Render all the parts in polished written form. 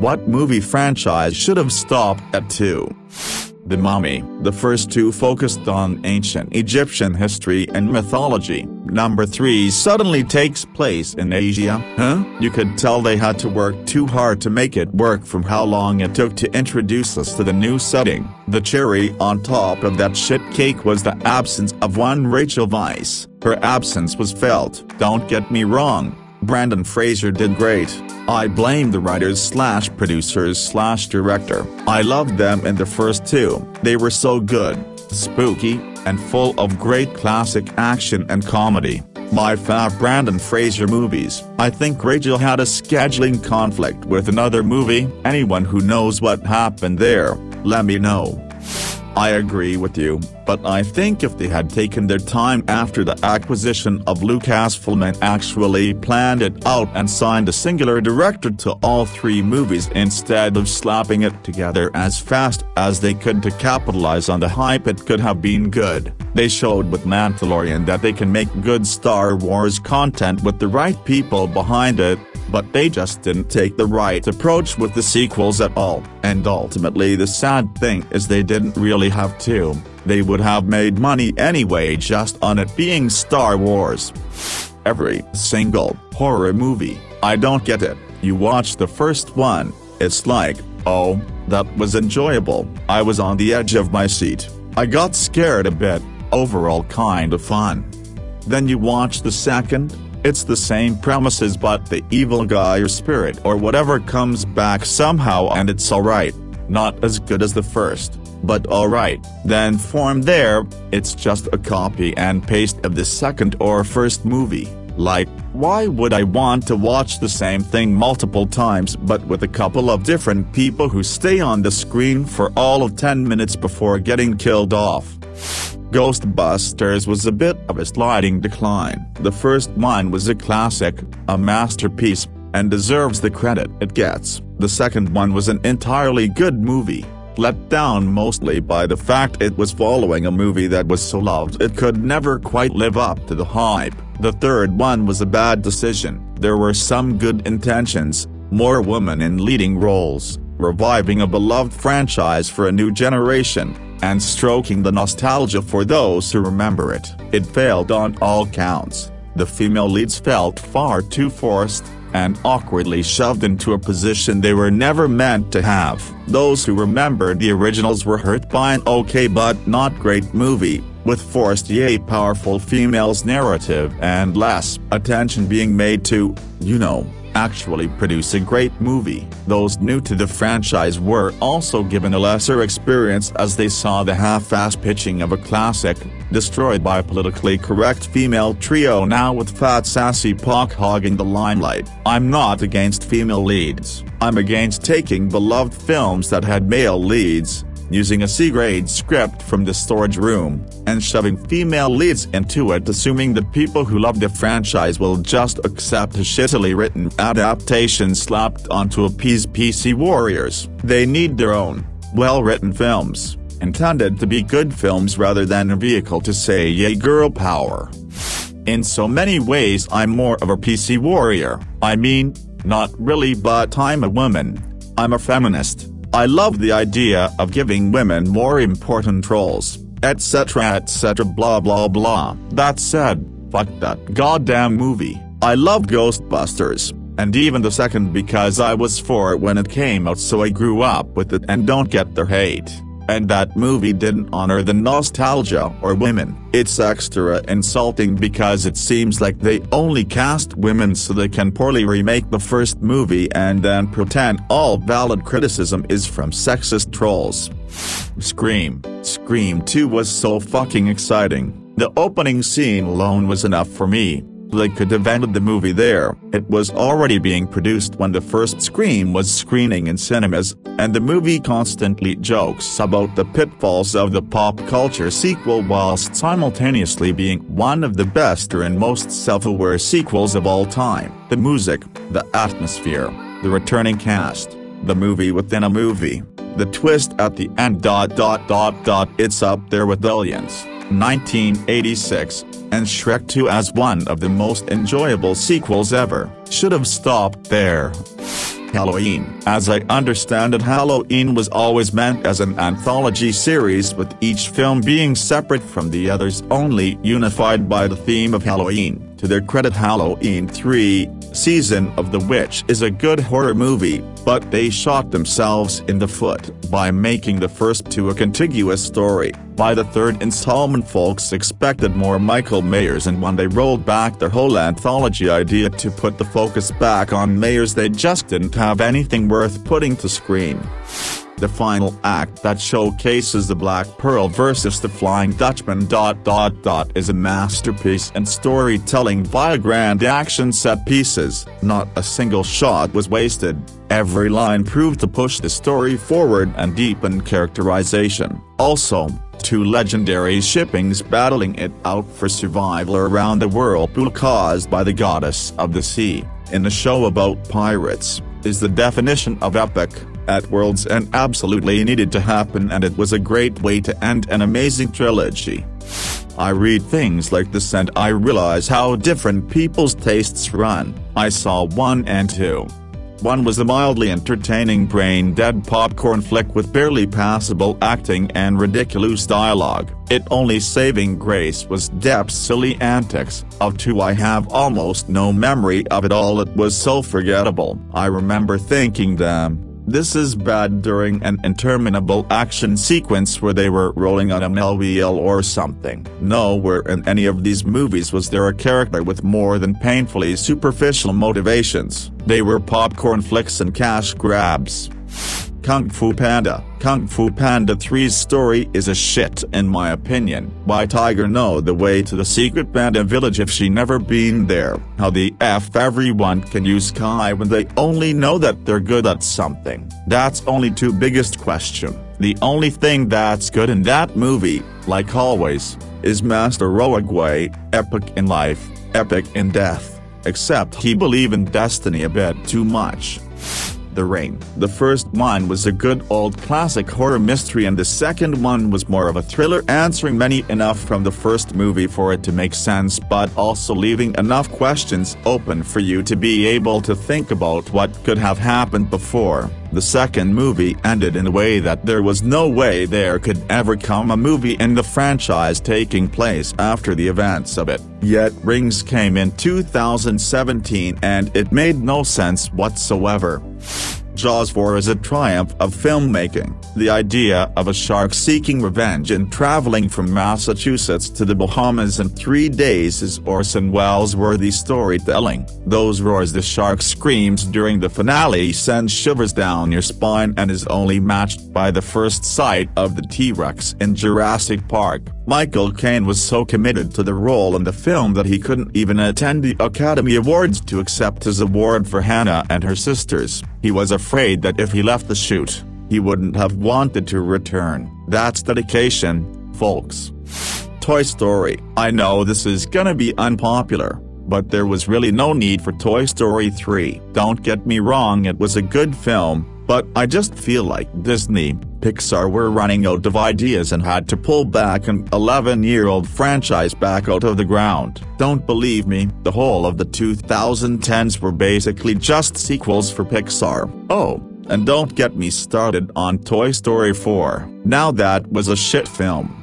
What movie franchise should have stopped at 2? The Mummy. The first two focused on ancient Egyptian history and mythology. Number 3 suddenly takes place in Asia. You could tell they had to work too hard to make it work from how long it took to introduce us to the new setting. The cherry on top of that shit cake was the absence of one Rachel Weisz. Her absence was felt. Don't get me wrong, Brendan Fraser did great. I blame the writers/producers/director. I loved them in the first two. They were so good, spooky, and full of great classic action and comedy. My fav Brendan Fraser movies. I think Rachel had a scheduling conflict with another movie. Anyone who knows what happened there, let me know. I agree with you, but I think if they had taken their time after the acquisition of Lucasfilm and actually planned it out and signed a singular director to all 3 movies instead of slapping it together as fast as they could to capitalize on the hype, it could have been good. They showed with Mandalorian that they can make good Star Wars content with the right people behind it, but they just didn't take the right approach with the sequels at all. And ultimately the sad thing is they didn't really have to. They would have made money anyway just on it being Star Wars. Every single horror movie, I don't get it. You watch the first one, it's like, oh, that was enjoyable. I was on the edge of my seat. I got scared a bit, overall kind of fun. Then you watch the second, it's the same premises but the evil guy or spirit or whatever comes back somehow and it's alright. Not as good as the first, but alright. Then from there, it's just a copy and paste of the second or first movie. Like, why would I want to watch the same thing multiple times but with a couple of different people who stay on the screen for all of 10 minutes before getting killed off? Ghostbusters was a bit of a sliding decline. The first one was a classic, a masterpiece, and deserves the credit it gets. The second one was an entirely good movie, let down mostly by the fact it was following a movie that was so loved it could never quite live up to the hype. The third one was a bad decision. There were some good intentions, more women in leading roles, reviving a beloved franchise for a new generation, and stroking the nostalgia for those who remember it. It failed on all counts. The female leads felt far too forced, and awkwardly shoved into a position they were never meant to have. Those who remembered the originals were hurt by an okay but not great movie, with forced yet powerful females narrative and less attention being made to, actually produce a great movie. Those new to the franchise were also given a lesser experience as they saw the half-assed pitching of a classic, destroyed by a politically correct female trio now with fat sassy Pac hogging the limelight. I'm not against female leads. I'm against taking beloved films that had male leads, using a C-grade script from the storage room, and shoving female leads into it assuming that people who love the franchise will just accept a shittily written adaptation slapped onto appease PC warriors. They need their own, well-written films, intended to be good films rather than a vehicle to say yay girl power. In so many ways I'm more of a PC warrior. I mean, not really, but I'm a woman. I'm a feminist. I love the idea of giving women more important roles, etc blah blah blah. That said, fuck that goddamn movie. I loved Ghostbusters, and even the second because I was 4 when it came out, so I grew up with it and don't get their hate. And that movie didn't honor the nostalgia or women. It's extra insulting because it seems like they only cast women so they can poorly remake the first movie and then pretend all valid criticism is from sexist trolls. Scream 2 was so fucking exciting. The opening scene alone was enough for me. They could have ended the movie there. It was already being produced when the first Scream was screening in cinemas, and the movie constantly jokes about the pitfalls of the pop culture sequel whilst simultaneously being one of the best and most self-aware sequels of all time. The music, the atmosphere, the returning cast, the movie within a movie, the twist at the end. It's up there with Aliens, 1986, and Shrek 2 as one of the most enjoyable sequels ever. Should have stopped there. Halloween. As I understand it, Halloween was always meant as an anthology series, with each film being separate from the others, only unified by the theme of Halloween. To their credit, Halloween 3, Season of the Witch is a good horror movie, but they shot themselves in the foot by making the first two a contiguous story. By the third installment, folks expected more Michael Myers, and when they rolled back their whole anthology idea to put the focus back on Myers, they just didn't have anything worth putting to screen. The final act, that showcases the Black Pearl versus the Flying Dutchman ... is a masterpiece in storytelling via grand action set pieces. Not a single shot was wasted. Every line proved to push the story forward and deepen characterization. Also, two legendary shippings battling it out for survival around the whirlpool caused by the goddess of the sea, in a show about pirates, is the definition of epic. At World's End absolutely needed to happen, and it was a great way to end an amazing trilogy. I read things like this and I realize how different people's tastes run. I saw 1 and 2. 1 was a mildly entertaining brain-dead popcorn flick with barely passable acting and ridiculous dialogue. Its only saving grace was Depp's silly antics. Of 2, I have almost no memory of it all. It was so forgettable. I remember thinking, damn, this is bad, during an interminable action sequence where they were rolling on an LVL or something. Nowhere in any of these movies was there a character with more than painfully superficial motivations. They were popcorn flicks and cash grabs. Kung Fu Panda. Kung Fu Panda 3's story is a shit in my opinion. Why Tiger know the way to the secret panda village if she never been there? How the F everyone can use Kai when they only know that they're good at something? That's only two biggest question. The only thing that's good in that movie, like always, is Master Roagway, epic in life, epic in death. Except he believe in destiny a bit too much. The Ring. The first one was a good old classic horror mystery, and the second one was more of a thriller, answering many enough from the first movie for it to make sense, but also leaving enough questions open for you to be able to think about what could have happened before. The second movie ended in a way that there was no way there could ever come a movie in the franchise taking place after the events of it. Yet Rings came in 2017 and it made no sense whatsoever. Jaws 4 is a triumph of filmmaking. The idea of a shark seeking revenge and traveling from Massachusetts to the Bahamas in 3 days is Orson Welles-worthy storytelling. Those roars the shark screams during the finale send shivers down your spine and is only matched by the first sight of the T-Rex in Jurassic Park. Michael Caine was so committed to the role in the film that he couldn't even attend the Academy Awards to accept his award for Hannah and her sisters. He was afraid that if he left the shoot, he wouldn't have wanted to return. That's dedication, folks. Toy Story. I know this is gonna be unpopular, but there was really no need for Toy Story 3. Don't get me wrong, it was a good film, but I just feel like Disney, Pixar were running out of ideas and had to pull back an 11-year-old franchise back out of the ground. Don't believe me? The whole of the 2010s were basically just sequels for Pixar. Oh, and don't get me started on Toy Story 4. Now that was a shit film.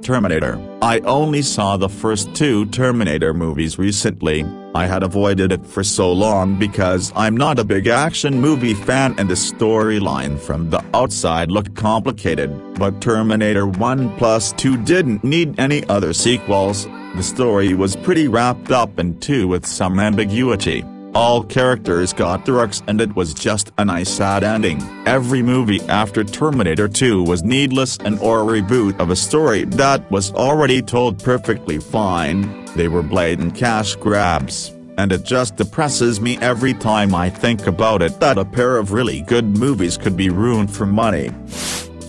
Terminator. I only saw the first 2 Terminator movies recently. I had avoided it for so long because I'm not a big action movie fan and the storyline from the outside looked complicated, but Terminator 1 plus 2 didn't need any other sequels. The story was pretty wrapped up in 2 with some ambiguity. All characters got their arcs and it was just a nice sad ending. Every movie after Terminator 2 was needless and or a reboot of a story that was already told perfectly fine. They were blatant cash grabs, and it just depresses me every time I think about it that a pair of really good movies could be ruined for money.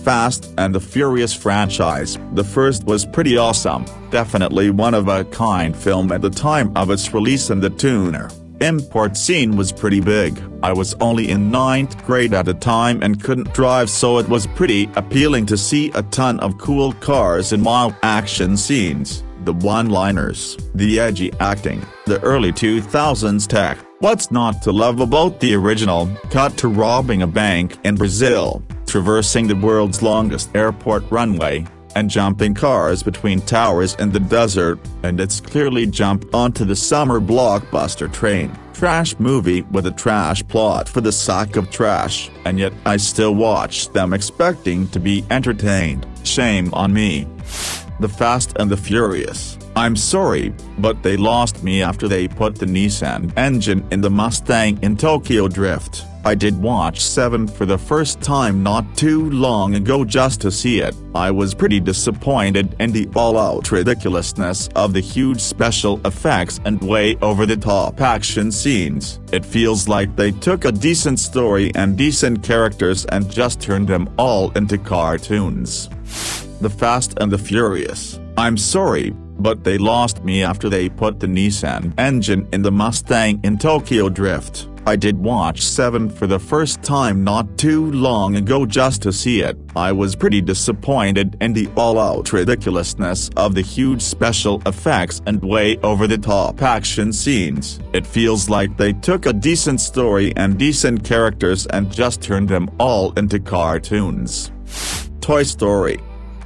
Fast and the Furious franchise. The first was pretty awesome, definitely one of a kind film at the time of its release, and the tuner import scene was pretty big. I was only in 9th grade at the time and couldn't drive, so it was pretty appealing to see a ton of cool cars and wild action scenes. the one-liners, the edgy acting, the early 2000s tech. What's not to love about the original? Cut to robbing a bank in Brazil, traversing the world's longest airport runway, and jumping cars between towers in the desert, and it's clearly jumped onto the summer blockbuster train. Trash movie with a trash plot for the sake of trash, and yet I still watch them expecting to be entertained. Shame on me. The Fast and the Furious. I'm sorry, but they lost me after they put the Nissan engine in the Mustang in Tokyo Drift. I did watch 7 for the first time not too long ago just to see it. I was pretty disappointed in the all-out ridiculousness of the huge special effects and way over-the-top action scenes. It feels like they took a decent story and decent characters and just turned them all into cartoons. The Fast and the Furious. I'm sorry, but they lost me after they put the Nissan engine in the Mustang in Tokyo Drift. I did watch 7 for the first time not too long ago just to see it. I was pretty disappointed in the all-out ridiculousness of the huge special effects and way over-the-top action scenes. It feels like they took a decent story and decent characters and just turned them all into cartoons. Toy Story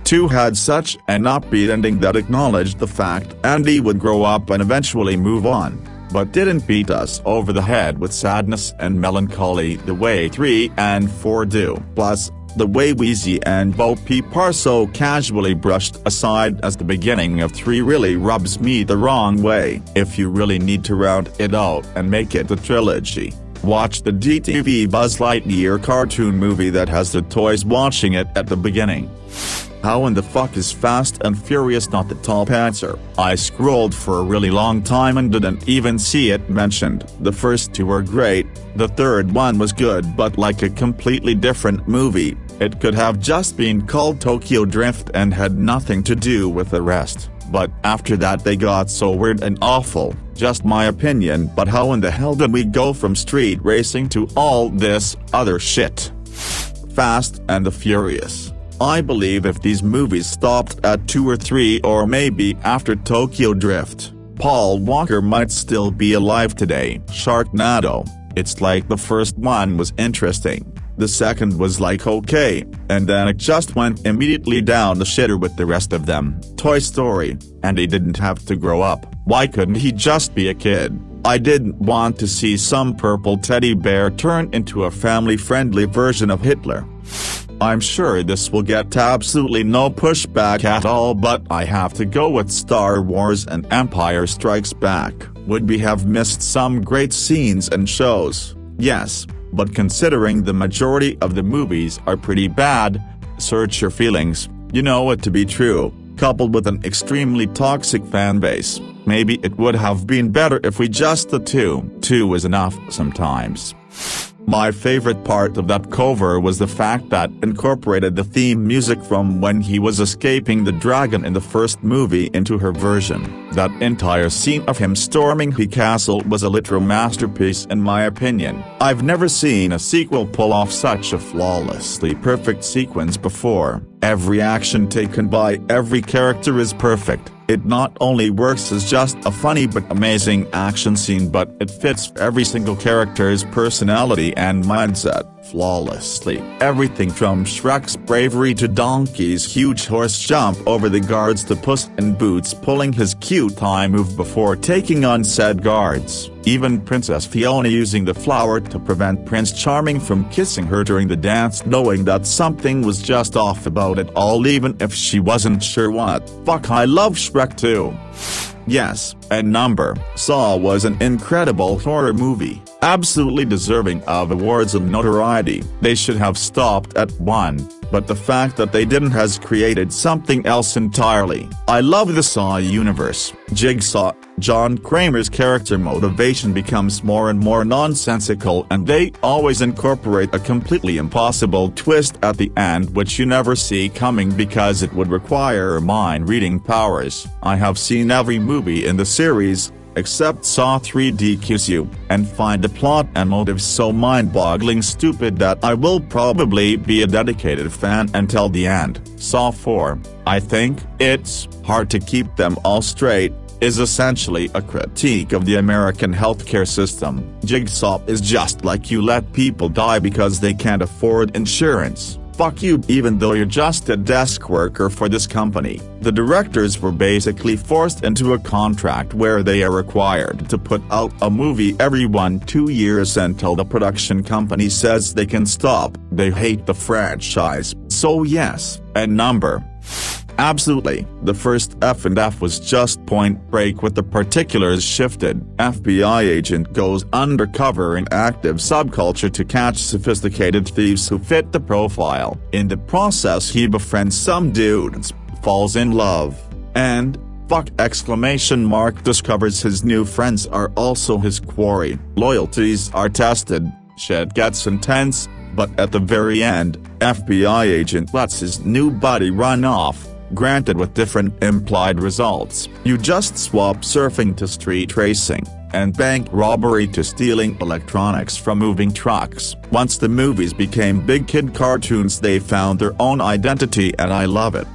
2 had such an upbeat ending that acknowledged the fact Andy would grow up and eventually move on, but didn't beat us over the head with sadness and melancholy the way 3 and 4 do. Plus, the way Wheezy and Bo Peep are so casually brushed aside as the beginning of 3 really rubs me the wrong way. If you really need to round it out and make it a trilogy, watch the DTV Buzz Lightyear cartoon movie that has the toys watching it at the beginning. How in the fuck is Fast and Furious not the top answer? I scrolled for a really long time and didn't even see it mentioned. The first 2 were great, the third one was good but like a completely different movie. It could have just been called Tokyo Drift and had nothing to do with the rest. But after that they got so weird and awful. Just my opinion, but how in the hell did we go from street racing to all this other shit? Fast and the Furious. I believe if these movies stopped at 2 or 3 or maybe after Tokyo Drift, Paul Walker might still be alive today. Sharknado. It's like the first one was interesting, the second was like okay, and then it just went immediately down the shitter with the rest of them. Toy Story. And he didn't have to grow up. Why couldn't he just be a kid? I didn't want to see some purple teddy bear turn into a family-friendly version of Hitler. I'm sure this will get absolutely no pushback at all, but I have to go with Star Wars and Empire Strikes Back. Would we have missed some great scenes and shows? Yes, but considering the majority of the movies are pretty bad, search your feelings, you know it to be true, coupled with an extremely toxic fanbase, maybe it would have been better if we just the 2. 2 is enough sometimes. My favorite part of that cover was the fact that incorporated the theme music from when he was escaping the dragon in the first movie into her version. That entire scene of him storming the castle was a literal masterpiece in my opinion. I've never seen a sequel pull off such a flawlessly perfect sequence before. Every action taken by every character is perfect. It not only works as just a funny but amazing action scene, but it fits every single character's personality and mindset flawlessly. Everything from Shrek's bravery to Donkey's huge horse jump over the guards to Puss in Boots pulling his cute eye move before taking on said guards. Even Princess Fiona using the flower to prevent Prince Charming from kissing her during the dance, knowing that something was just off about it all even if she wasn't sure what. Fuck, I love Shrek too. Yes, and number. Saw was an incredible horror movie, absolutely deserving of awards and notoriety. They should have stopped at 1, but the fact that they didn't has created something else entirely. I love the Saw universe. Jigsaw, John Kramer's character motivation becomes more and more nonsensical, and they always incorporate a completely impossible twist at the end which you never see coming because it would require mind-reading powers. I have seen every movie in the series, except Saw 3 DQs you, and find the plot and motives so mind-boggling stupid that I will probably be a dedicated fan until the end. Saw 4, I think it's hard to keep them all straight, is essentially a critique of the American healthcare system. Jigsaw is just like you let people die because they can't afford insurance. Fuck you, even though you're just a desk worker for this company. The directors were basically forced into a contract where they are required to put out a movie every 2 years until the production company says they can stop. They hate the franchise, so yes, and number. Absolutely, the first F&F was just Point Break with the particulars shifted. FBI agent goes undercover in active subculture to catch sophisticated thieves who fit the profile. In the process he befriends some dudes, falls in love, and, discovers his new friends are also his quarry. Loyalties are tested, shit gets intense, but at the very end, FBI agent lets his new buddy run off. Granted with different implied results. You just swap surfing to street racing, and bank robbery to stealing electronics from moving trucks. Once the movies became big kid cartoons they found their own identity and I love it.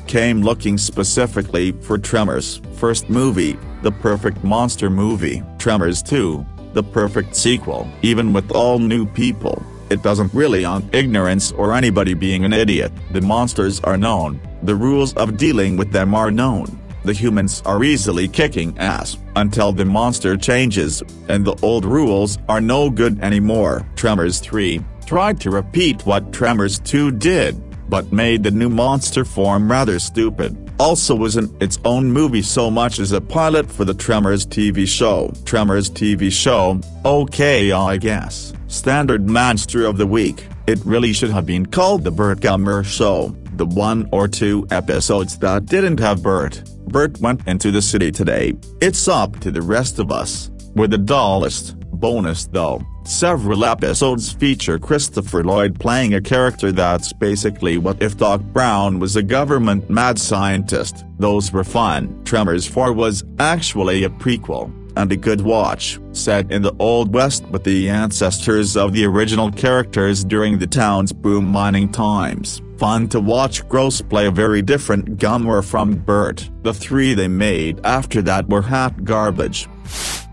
Came looking specifically for Tremors' first movie, the perfect monster movie. Tremors 2, the perfect sequel. Even with all new people, it doesn't really on ignorance or anybody being an idiot. The monsters are known. The rules of dealing with them are known. The humans are easily kicking ass, until the monster changes, and the old rules are no good anymore. Tremors 3 tried to repeat what Tremors 2 did, but made the new monster form rather stupid. Also wasn't its own movie so much as a pilot for the Tremors TV show. Tremors TV show, okay I guess. Standard Monster of the Week, it really should have been called the Bert Gummer Show. The 1 or 2 episodes that didn't have Bert. Bert went into the city today. It's up to the rest of us. We're the dullest. Bonus though, several episodes feature Christopher Lloyd playing a character that's basically what if Doc Brown was a government mad scientist. Those were fun. Tremors 4 was actually a prequel, and a good watch, set in the Old West with the ancestors of the original characters during the town's boom mining times. Fun to watch Gross play a very different Gummer from Bert. The 3 they made after that were hot garbage.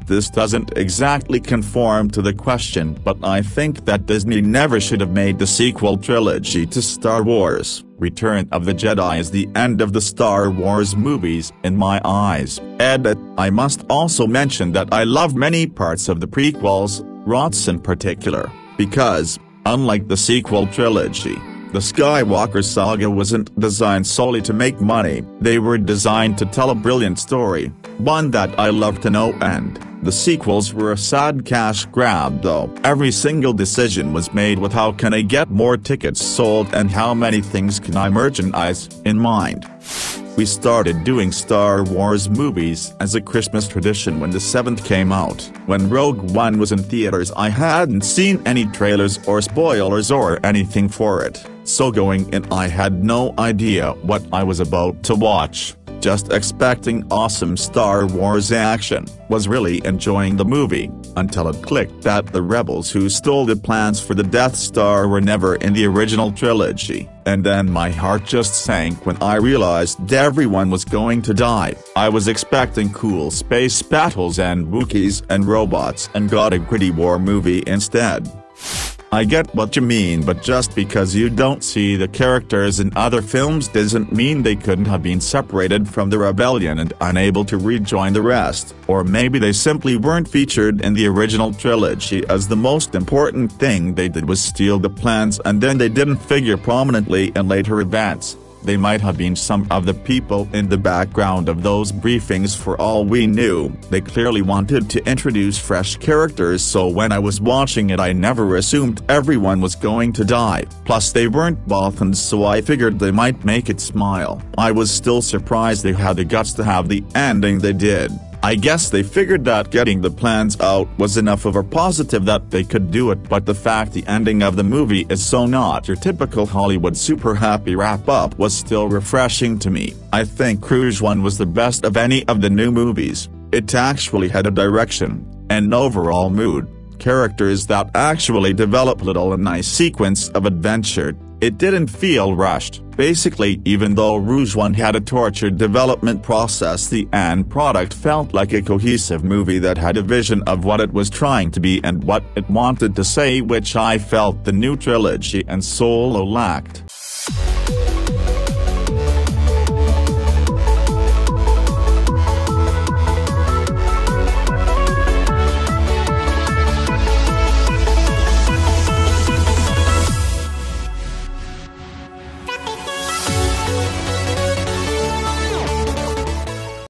This doesn't exactly conform to the question, but I think that Disney never should have made the sequel trilogy to Star Wars. Return of the Jedi is the end of the Star Wars movies in my eyes. Edit. I must also mention that I love many parts of the prequels, Rots in particular, because, unlike the sequel trilogy, the Skywalker saga wasn't designed solely to make money. They were designed to tell a brilliant story, one that I love to no end. The sequels were a sad cash grab though. Every single decision was made with how can I get more tickets sold and how many things can I merchandise in mind. We started doing Star Wars movies as a Christmas tradition when the 7th came out. When Rogue One was in theaters I hadn't seen any trailers or spoilers or anything for it, so going in I had no idea what I was about to watch. Just expecting awesome Star Wars action, was really enjoying the movie, until it clicked that the rebels who stole the plans for the Death Star were never in the original trilogy, and then my heart just sank when I realized everyone was going to die. I was expecting cool space battles and Wookiees and robots and got a gritty war movie instead. I get what you mean, but just because you don't see the characters in other films doesn't mean they couldn't have been separated from the rebellion and unable to rejoin the rest, or maybe they simply weren't featured in the original trilogy as the most important thing they did was steal the plans and then they didn't figure prominently in later events. They might have been some of the people in the background of those briefings for all we knew. They clearly wanted to introduce fresh characters, so when I was watching it I never assumed everyone was going to die. Plus they weren't Bothans, so I figured they might make it smile. I was still surprised they had the guts to have the ending they did. I guess they figured that getting the plans out was enough of a positive that they could do it, but the fact the ending of the movie is so not your typical Hollywood super happy wrap-up was still refreshing to me. I think Cruise One was the best of any of the new movies. It actually had a direction, an overall mood, characters that actually develop little a nice sequence of adventure. It didn't feel rushed. Basically, even though Rouge One had a tortured development process, the end product felt like a cohesive movie that had a vision of what it was trying to be and what it wanted to say, which I felt the new trilogy and Solo lacked.